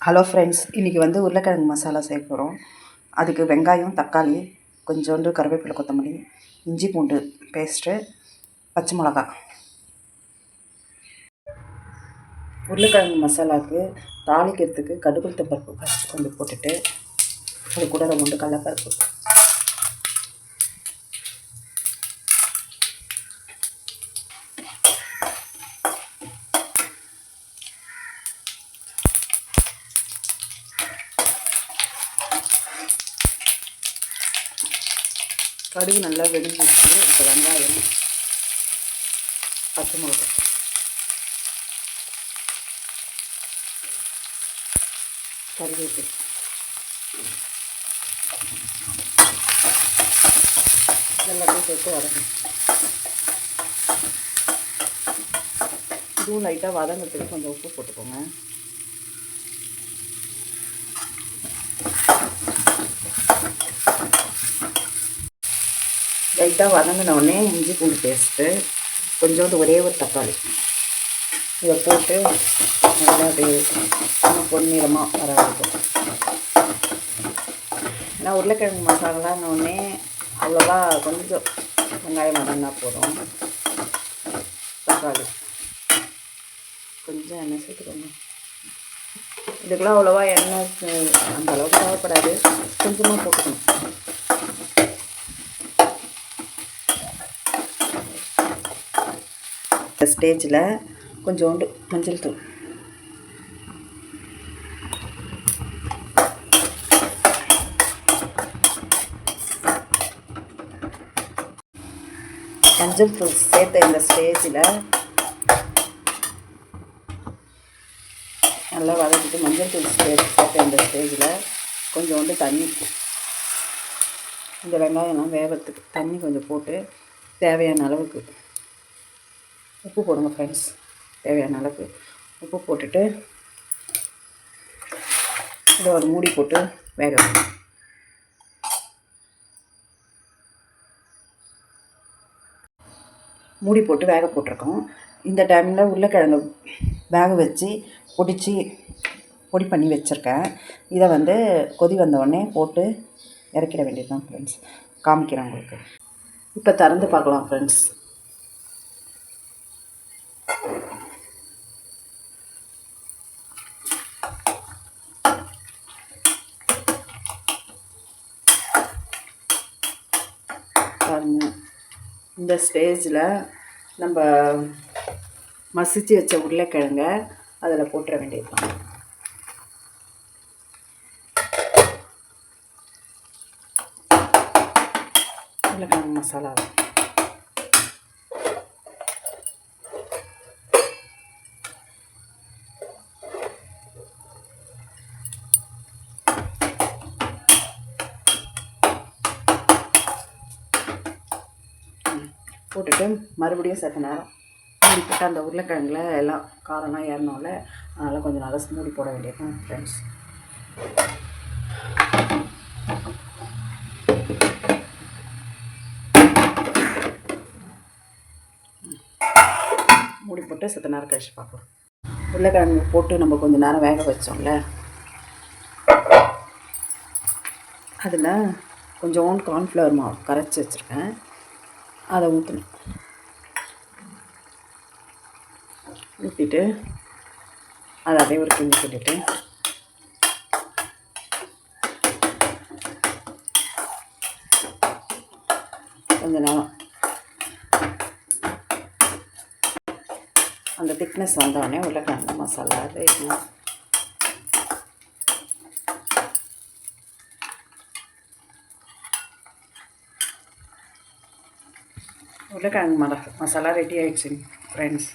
Hello friends, இன்றைக்கி வந்து உருளைக்கிழங்கு மசாலா செய்ய போகிறோம். அதுக்கு வெங்காயம், தக்காளி, கொஞ்சோண்டு கருவேப்பிலை, கொத்தமல்லி, இஞ்சி பூண்டு பேஸ்ட்டு, பச்சை மிளகா. உருளைக்கிழங்கு மசாலாவுக்கு தாளிக்கிறதுக்கு கடுகுளுத்த பருப்பு ஃபஸ்ட்டு கொஞ்சம் போட்டுட்டு அது கூட ரெண்டு கடலைப்பருப்பு, கடுகு நல்லா வெடிஞ்சிச்சு. இப்போ வெங்காயம், பச்சை மிளகா, கருவேப்பிலை, எல்லாத்தையும் சேர்த்து வதக்கணும். இதுவும் லைட்டாக வதங்கிறதுக்கு கொஞ்சம் உப்பு போட்டுக்கோங்க. லைட்டாக வதங்கினோடனே இஞ்சி பூண்டு பேஸ்ட்டு, கொஞ்சோண்டு ஒரே ஒரு தக்காளி இதை போட்டு நல்லா அப்படியே பொன்னிறமாக வர வைக்கும். ஏன்னா உருளைக்கிழங்கு மசாலான்னொடனே அவ்வளோவா கொஞ்சம் வெங்காயம் வதங்கினா போதும். தக்காளி கொஞ்சம் எண்ணெய் சேர்த்துக்கோங்க. இதுக்கெல்லாம் அவ்வளோவா எண்ணெய் அந்த அளவுக்கு தேவைப்படாது, கொஞ்சமாக போட்டுக்கணும். இந்த ஸ்டேஜில் கொஞ்சோண்டு மஞ்சள் தூள், மஞ்சள் தூள் சேர்த்த இந்த ஸ்டேஜில் நல்லா வதக்கிட்டு மஞ்சள் தூள் சேர்த்த இந்த ஸ்டேஜில் கொஞ்சோண்டு தண்ணி, இந்த வெங்காயம்லாம் வேகிறதுக்கு தண்ணி கொஞ்சம் போட்டு தேவையான அளவுக்கு உப்பு போடுங்க ஃப்ரெண்ட்ஸ். தேவையான அளவுக்கு உப்பு போட்டுட்டு இதை ஒரு மூடி போட்டு வேக வைக்கணும். மூடி போட்டு வேக போட்டிருக்கோம். இந்த டைமில் உருளைக்கிழங்கு வேக வச்சு பொடி பண்ணி வச்சுருக்கேன். இதை வந்து கொதி வந்தோடனே போட்டு இறக்கிட வேண்டியது தான் ஃப்ரெண்ட்ஸ். காமிக்கிறேன் உங்களுக்கு. இப்போ திறந்து பார்க்கலாம் ஃப்ரெண்ட்ஸ். பாருங்கள், இந்த ஸ்டேஜில் நம்ம மசிச்சு வச்ச உருளைக்கிழங்க அதில் போட்டுற வேண்டியது தான். உருளைக்கிழங்கு மசாலா போட்டுட்டு மறுபடியும் சற்று நேரம் மூடி போட்டு அந்த உருளைக்கிழங்குல எல்லாம் காரம்லாம் ஏறணும்ல, அதனால் கொஞ்சம் நல்லா மூடி போட வேண்டியது தான் ஃப்ரெண்ட்ஸ். மூடி போட்டு சற்று நேரம் கழிச்சு பார்ப்போம். உருளைக்கிழங்கு போட்டு நம்ம கொஞ்சம் நேரம் வேக வச்சோம்ல, அதில் கொஞ்சோண்டு கார்ன்ஃப்ளவர் மாவு கரைச்சி வச்சுருக்கேன், அதை ஊற்றணும். ஊற்றிட்டு அதை அப்படியே ஒரு கிண்டி கிண்டிட்டு கொஞ்ச நேரம் அந்த திக்னஸ் வந்தோடனே உருளைக்கிழங்கு மசாலா ரெடி. உருளைக்கிழங்கு மசாலா ரெடி ஆகிடுச்சு ஃப்ரெண்ட்ஸ்.